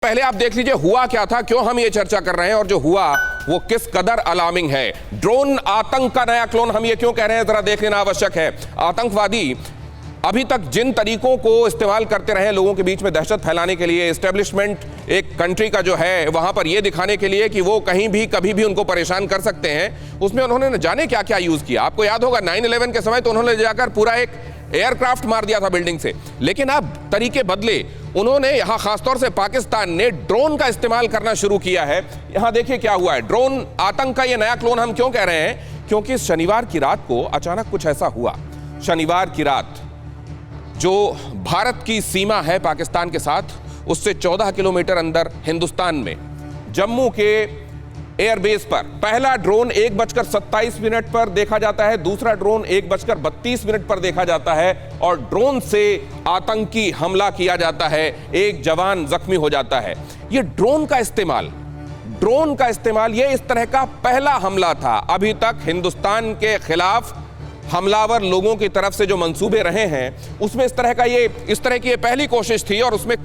पहले आप देख लीजिए हुआ क्या था, क्यों हम ये चर्चा कर रहे हैं और जो हुआ वो किस कदर अलार्मिंग है। ड्रोन आतंक का नया क्लोन, हम ये क्यों कह रहे हैं जरा देख लेना आवश्यक है। आतंकवादी अभी तक जिन तरीकों को इस्तेमाल करते रहे लोगों के बीच में दहशत फैलाने के लिए, एस्टेब्लिशमेंट एक कंट्री का जो है वहां पर यह दिखाने के लिए कि वो कहीं भी कभी भी उनको परेशान कर सकते हैं, उसमें उन्होंने न जाने क्या क्या यूज किया। आपको याद होगा 9/11 के समय तो उन्होंने जाकर पूरा एक एयरक्राफ्ट मार दिया था बिल्डिंग से, लेकिन अब तरीके बदले। उन्होंने यहां खासतौर से पाकिस्तान ने ड्रोन का इस्तेमाल करना शुरू किया है। यहां देखिए क्या हुआ है। ड्रोन आतंक का यह नया क्लोन हम क्यों कह रहे हैं, क्योंकि शनिवार की रात को अचानक कुछ ऐसा हुआ। शनिवार की रात जो भारत की सीमा है पाकिस्तान के साथ, उससे 14 किलोमीटर अंदर हिंदुस्तान में जम्मू के एयरबेस पर पहला ड्रोन 1:27 पर देखा जाता है, दूसरा ड्रोन 1:32 पर देखा जाता है और ड्रोन से आतंकी हमला किया जाता है। एक जवान जख्मी हो जाता है। यह ड्रोन का इस्तेमाल यह इस तरह का पहला हमला था। अभी तक हिंदुस्तान के खिलाफ हमलावर लोगों की तरफ से जो मंसूबे रहे हैं उसमें इस तरह की पहली कोशिश थी और उसमें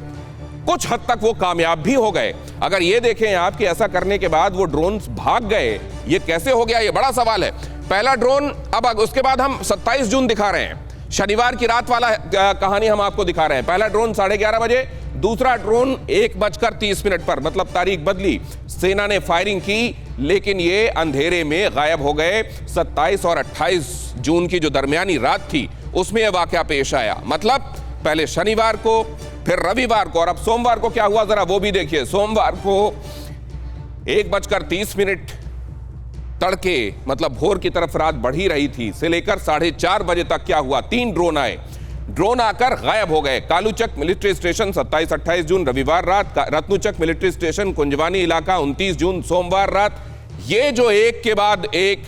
कुछ हद तक वो कामयाब भी हो गए। अगर ये देखें आप कि ऐसा करने के बाद वो ड्रोन भाग गए, ये कैसे हो गया, ये बड़ा सवाल है। पहला ड्रोन, अब उसके बाद हम 27 जून दिखा रहे हैं, शनिवार की रात वाला कहानी हम आपको दिखा रहे हैं। पहला ड्रोन 11:30 बजे, दूसरा ड्रोन 1:30 पर, मतलब तारीख बदली। सेना ने फायरिंग की लेकिन ये अंधेरे में गायब हो गए। 27 और 28 जून की जो दरमियानी रात थी उसमें यह वाकया पेश आया। मतलब पहले शनिवार को, फिर रविवार को और अब सोमवार को क्या हुआ जरा वो भी देखिए। सोमवार को 1:30 तड़के, मतलब भोर की तरफ रात बढ़ी रही थी, से लेकर 4:30 बजे तक क्या हुआ, 3 ड्रोन आए। ड्रोन आकर गायब हो गए। कालूचक मिलिट्री स्टेशन 27-28 जून रविवार रात, रत्नुचक मिलिट्री स्टेशन कुंजवानी इलाका 29 जून सोमवार रात। ये जो एक के बाद एक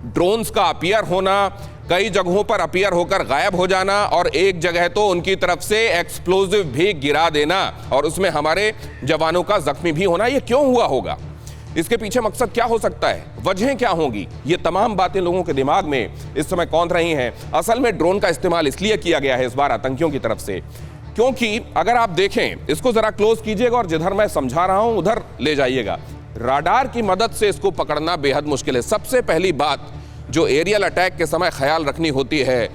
ड्रोन्स का अपीयर होना, कई जगहों पर अपीयर होकर गायब हो जाना और एक जगह तो उनकी तरफ से एक्सप्लोजिव भी गिरा देना और उसमें हमारे जवानों का जख्मी भी होना, ये क्यों हुआ होगा? इसके पीछे मकसद क्या हो सकता है, वजहें क्या होंगी? ये तमाम बातें लोगों के दिमाग में इस समय कौंध रही हैं। असल में ड्रोन का इस्तेमाल इसलिए किया गया है इस बार आतंकियों की तरफ से, क्योंकि अगर आप देखें, इसको जरा क्लोज कीजिएगा और जिधर मैं समझा रहा हूं उधर ले जाइएगा। राडार की मदद से इसको पकड़ना बेहद मुश्किल है। सबसे पहली बात जो एरियल अटैक के समय ख्याल रखनी होती है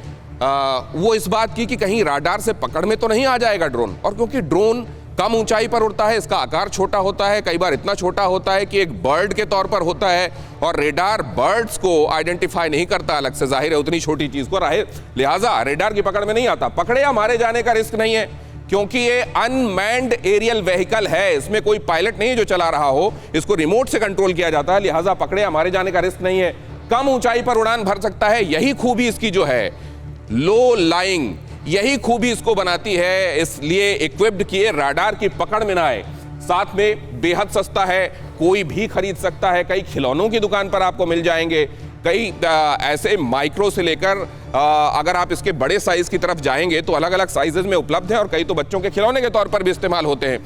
वो इस बात की कि कहीं राडार से पकड़ में तो नहीं आ जाएगा ड्रोन। और क्योंकि ड्रोन कम ऊंचाई पर उड़ता है, इसका आकार छोटा होता है, कई बार इतना छोटा होता है कि एक बर्ड के तौर पर होता है और रेडार बर्ड्स को आइडेंटिफाई नहीं करता अलग से, जाहिर है उतनी छोटी चीज को, लिहाजा रेडार की पकड़ में नहीं आता। पकड़े या मारे जाने का रिस्क नहीं है क्योंकि ये अनमैन्ड एरियल व्हीकल है, इसमें कोई पायलट नहीं जो चला रहा हो, इसको रिमोट से कंट्रोल किया जाता है, लिहाजा पकड़े या मारे जाने का रिस्क नहीं है। कम ऊंचाई पर उड़ान भर सकता है, यही खूबी इसकी जो है लो लाइंग, यही खूबी इसको बनाती है, इसलिए इक्विप्ड किए राडार की पकड़ में ना आए। साथ में बेहद सस्ता है, कोई भी खरीद सकता है। कई खिलौनों की दुकान पर आपको मिल जाएंगे, कई ऐसे माइक्रो से लेकर अगर आप इसके बड़े साइज की तरफ जाएंगे तो अलग अलग साइजेस में उपलब्ध है और कई तो बच्चों के खिलौने के तौर पर भी इस्तेमाल होते हैं।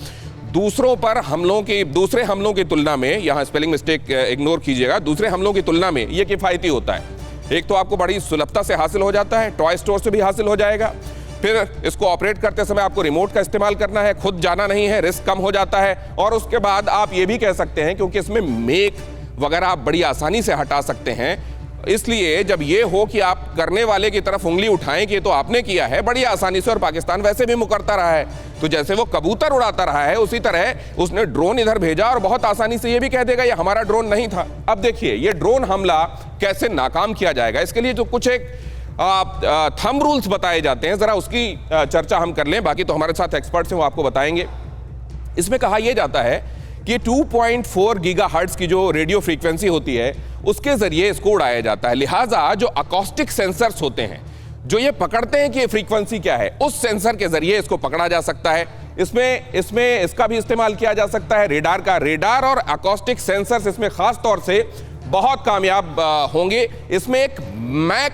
दूसरे हमलों की तुलना में, यहाँ स्पेलिंग मिस्टेक इग्नोर कीजिएगा, दूसरे हमलों की तुलना में ये किफायती होता है। एक तो आपको बड़ी सुलभता से हासिल हो जाता है, टॉय स्टोर से भी हासिल हो जाएगा। फिर इसको ऑपरेट करते समय आपको रिमोट का इस्तेमाल करना है, खुद जाना नहीं है, रिस्क कम हो जाता है। और उसके बाद आप ये भी कह सकते हैं क्योंकि इसमें मेक वगैरह आप बड़ी आसानी से हटा सकते हैं, इसलिए जब ये हो कि आप करने वाले की तरफ उंगली उठाएं कि तो आपने किया है बड़ी आसानी से, और पाकिस्तान वैसे भी मुकरता रहा है, तो जैसे वो कबूतर उड़ाता रहा है उसी तरह उसने ड्रोन इधर भेजा और बहुत आसानी से ये भी कह देगा ये हमारा ड्रोन नहीं था। अब देखिए ये ड्रोन हमला कैसे नाकाम किया जाएगा, इसके लिए जो कुछ एक थंब रूल्स बताए जाते हैं, जरा उसकी चर्चा हम कर लें। बाकी तो हमारे साथ एक्सपर्ट्स हैं, वो आपको बताएंगे। इसमें कहा यह जाता है कि 2.4 गीगाहर्ट्ज की जो रेडियो फ्रीक्वेंसी होती है उसके जरिए इसको उड़ाया जाता है। लिहाजा जो अकॉस्टिक सेंसर्स होते हैं जो ये पकड़ते हैं कि ये फ्रीक्वेंसी क्या है, उस सेंसर के जरिए इसको पकड़ा जा सकता है। इसमें इसका भी इस्तेमाल किया जा सकता है, रेडार और अकॉस्टिक सेंसर्स इसमें खास तौर से बहुत कामयाब होंगे। इसमें एक मैक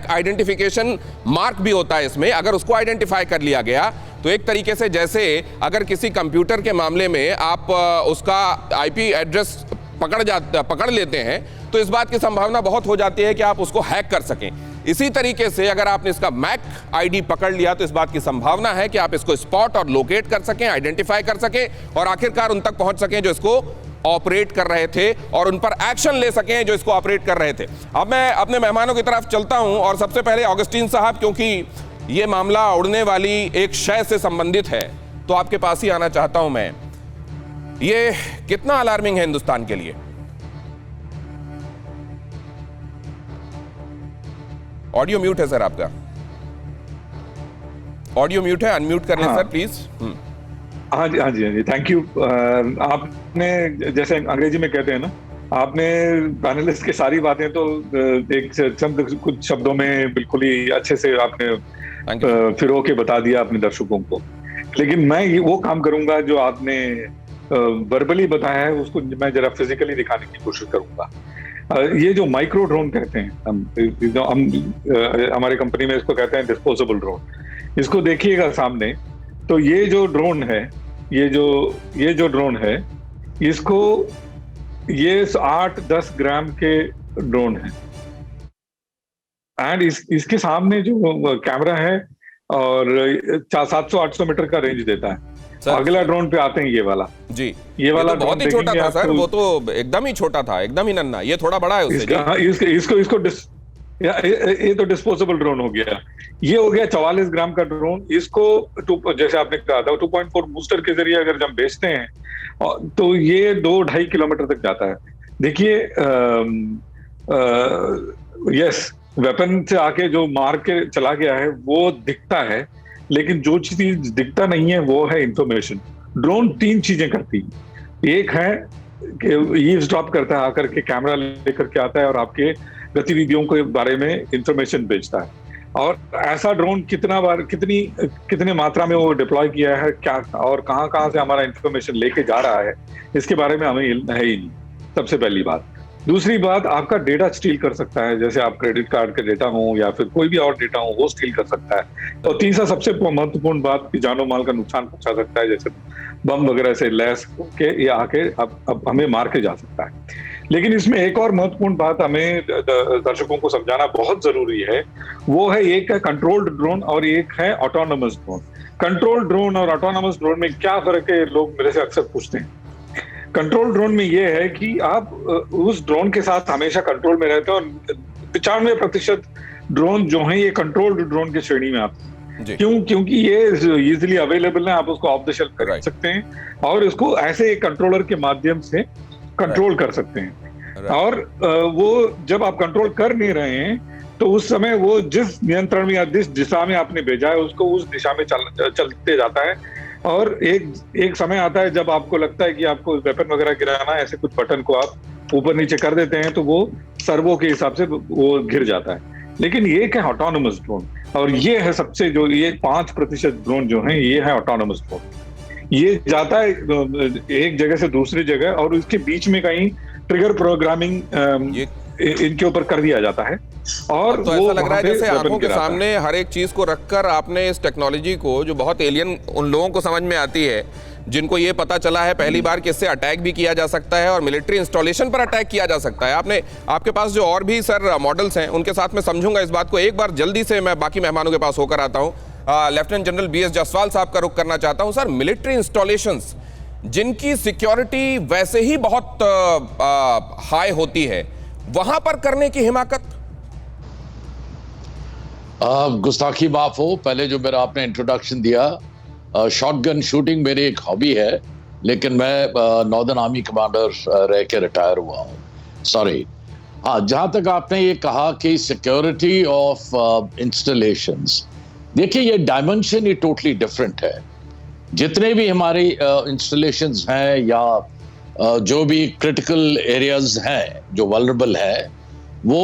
आइडेंटिफिकेशन मार्क भी होता है इसमें। अगर उसको आइडेंटिफाई कर लिया गया तो एक तरीके से जैसे अगर किसी कंप्यूटर के मामले में आप उसका आईपी एड्रेस पकड़ लेते हैं तो इस बात की संभावना बहुत हो जाती है कि आप उसको हैक कर सकें। इसी तरीके से अगर आपने इसका मैक आईडी पकड़ लिया तो इस बात की संभावना है कि आप इसको स्पॉट और लोकेट कर सकें, आइडेंटिफाई कर सकें और आखिरकार उन तक पहुंच सकें जो इसको ऑपरेट कर रहे थे और उन पर एक्शन ले सकें जो इसको ऑपरेट कर रहे थे। अब मैं अपने मेहमानों की तरफ चलता हूं और सबसे पहले ऑगस्टीन साहब, क्योंकि यह मामला उड़ने वाली एक शय से संबंधित है तो आपके पास ही आना चाहता हूं मैं। ये कितना अलार्मिंग है हिंदुस्तान के लिए? ऑडियो म्यूट है सर आपका, ऑडियो म्यूट है, अनम्यूट कर लें सर प्लीज। हाँ जी, हाँ जी, हाँ जी, थैंक यू। आपने जैसे अंग्रेजी में कहते हैं ना, आपने पैनलिस्ट की सारी बातें तो एक कुछ शब्दों में बिल्कुल ही अच्छे से आपने फिरो के बता दिया अपने दर्शकों को। लेकिन मैं वो काम करूंगा जो आपने वर्बली बताया है, उसको मैं जरा फिजिकली दिखाने की कोशिश करूंगा। ये जो माइक्रो ड्रोन कहते हैं, हम हमारे कंपनी में इसको कहते हैं डिस्पोजेबल ड्रोन। इसको देखिएगा सामने, तो ये जो ड्रोन है, ये जो ड्रोन है, इसको ये 8-10 ग्राम के ड्रोन है एंड इसके सामने जो कैमरा है और 700-800 मीटर का रेंज देता है। अगला ड्रोन पे आते हैं ये वाला जी, ये वाला तो बहुत ही छोटा था सर, वो तो एकदम ही छोटा था, एकदम ही नन्हा। ये थोड़ा बड़ा है उससे। ये तो डिस्पोजेबल ड्रोन हो गया। ये हो गया 44 ग्राम का ड्रोन। इसको जैसे आपने कहा था 2.4 बूस्टर के जरिए अगर हम बेचते हैं तो ये 2-2.5 किलोमीटर तक जाता है। देखिए, यस, वेपन से आके जो मार के चला गया है वो दिखता है, लेकिन जो चीज दिखता नहीं है वो है इंफॉर्मेशन। ड्रोन 3 चीजें करती है। एक है कि ईव्सड्रॉप करता है, आकर के कैमरा लेकर के आता है और आपके गतिविधियों के बारे में इंफॉर्मेशन भेजता है। और ऐसा ड्रोन कितने मात्रा में वो डिप्लॉय किया है, क्या और कहां से हमारा इंफॉर्मेशन लेके जा रहा है, इसके बारे में हमें है ही नहीं, सबसे पहली बात। दूसरी बात, आपका डेटा स्टील कर सकता है, जैसे आप क्रेडिट कार्ड के डेटा हो या फिर कोई भी और डेटा हो वो स्टील कर सकता है। और तीसरा सबसे महत्वपूर्ण बात कि जानो माल का नुकसान पहुंचा सकता है, जैसे बम वगैरह से लैस के ये आके अब हमें मार के जा सकता है। लेकिन इसमें एक और महत्वपूर्ण बात हमें दर्शकों को समझाना बहुत जरूरी है, वो है एक है कंट्रोल्ड ड्रोन और एक है ऑटोनोमस ड्रोन। कंट्रोल ड्रोन और ऑटोनोमस ड्रोन में क्या फर्क है, लोग मेरे से अक्सर पूछते हैं। कंट्रोल ड्रोन में यह है कि आप उस ड्रोन के साथ हमेशा कंट्रोल में रहते हैं और 95% ड्रोन जो हैं ये कंट्रोल्ड ड्रोन की श्रेणी में आते हैं। क्यों? क्योंकि ये इजीली अवेलेबल है, आप उसको ऑफ द शेल्फ कर सकते हैं और इसको ऐसे एक कंट्रोलर के माध्यम से कंट्रोल कर सकते हैं। और वो जब आप कंट्रोल कर नहीं रहे हैं तो उस समय वो जिस नियंत्रण में या जिस दिशा में आपने भेजा है उसको उस दिशा में चलते जाता है। और एक समय आता है जब आपको लगता है कि आपको वेपन वगैरह गिराना है, ऐसे कुछ बटन को आप ऊपर नीचे कर देते हैं तो वो सर्वो के हिसाब से वो गिर जाता है। लेकिन ये क्या ऑटोनोमस ड्रोन, और ये है सबसे जो ये 5% ड्रोन जो है ये है ऑटोनोमस ड्रोन। ये जाता है एक जगह से दूसरी जगह और उसके बीच में कहीं ट्रिगर प्रोग्रामिंग इनके ऊपर कर दिया जाता है। और तो ऐसा लग रहा है जैसे आंखों के सामने हर एक चीज को रखकर आपने इस टेक्नोलॉजी को, जो बहुत एलियन उन लोगों को समझ में आती है जिनको ये पता चला है पहली बार कि इससे अटैक भी किया जा सकता है और मिलिट्री इंस्टॉलेशन पर अटैक किया जा सकता है। आपके पास जो और भी सर मॉडल्स हैं उनके साथ मैं समझूंगा इस बात को। एक बार जल्दी से मैं बाकी मेहमानों के पास होकर आता हूं। लेफ्टिनेंट जनरल BS जायसवाल साहब का रुख करना चाहता हूं। सर, मिलिट्री इंस्टॉलेशंस जिनकी सिक्योरिटी वैसे ही बहुत हाई होती है, वहां पर करने की हिमाकत? गुस्ताखी माफ हो, पहले जो मेरा आपने इंट्रोडक्शन दिया, शॉटगन शूटिंग मेरी एक हॉबी है, लेकिन मैं नॉर्दर्न आर्मी कमांडर रह के रिटायर हुआ हूँ, सॉरी। हाँ, जहाँ तक आपने ये कहा कि सिक्योरिटी ऑफ इंस्टॉलेशंस, देखिए ये डायमेंशन ही टोटली डिफरेंट है। जितने भी हमारी इंस्टॉलेशंस हैं या जो भी क्रिटिकल एरियाज हैं जो वल्नरेबल है, वो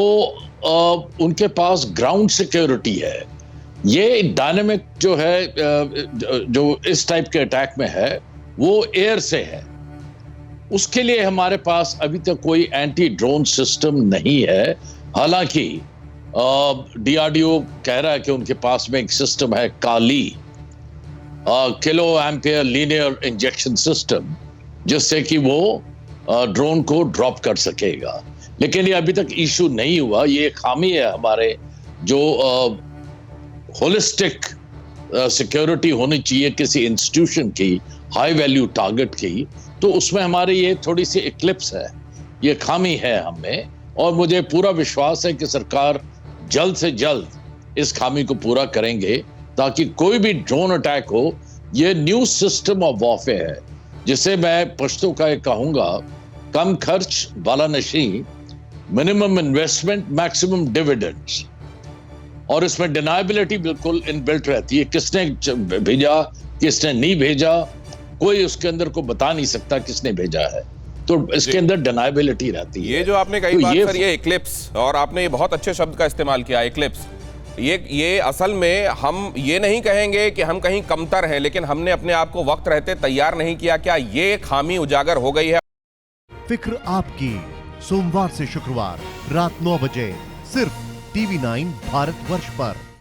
उनके पास ग्राउंड सिक्योरिटी है। ये डायनेमिक जो है जो इस टाइप के अटैक में है वो एयर से है। उसके लिए हमारे पास अभी तक कोई एंटी ड्रोन सिस्टम नहीं है। हालांकि DRDO कह रहा है कि उनके पास में एक सिस्टम है, काली kilo ampere linear injection system, जिससे कि वो ड्रोन को ड्रॉप कर सकेगा। लेकिन ये अभी तक इशू नहीं हुआ। ये खामी है हमारे जो होलिस्टिक सिक्योरिटी होनी चाहिए किसी इंस्टीट्यूशन की, हाई वैल्यू टारगेट की, तो उसमें हमारे ये थोड़ी सी इक्लिप्स है, ये खामी है हमें। और मुझे पूरा विश्वास है कि सरकार जल्द से जल्द इस खामी को पूरा करेंगे, ताकि कोई भी ड्रोन अटैक हो, ये न्यू सिस्टम ऑफ वॉरफेयर है, जिसे मैं पश्तो का एक कहूंगा, कम खर्च वाला नशी, मिनिमम इन्वेस्टमेंट मैक्सिमम डिविडेंड्स। और इसमें डिनाइबिलिटी बिल्कुल इनबिल्ट रहती है, किसने भेजा किसने नहीं भेजा, कोई उसके अंदर को बता नहीं सकता किसने भेजा है, तो इसके अंदर डिनाइबिलिटी रहती है। ये जो आपने कही तो बात सर, ये इक्लिप्स, और आपने ये बहुत अच्छे शब्द का इस्तेमाल किया, इक्लिप्स। ये असल में हम ये नहीं कहेंगे कि हम कहीं कमतर हैं, लेकिन हमने अपने आप को वक्त रहते तैयार नहीं किया। क्या ये खामी उजागर हो गई है? फिक्र आपकी, सोमवार से शुक्रवार रात 9 बजे सिर्फ TV9 भारतवर्ष पर।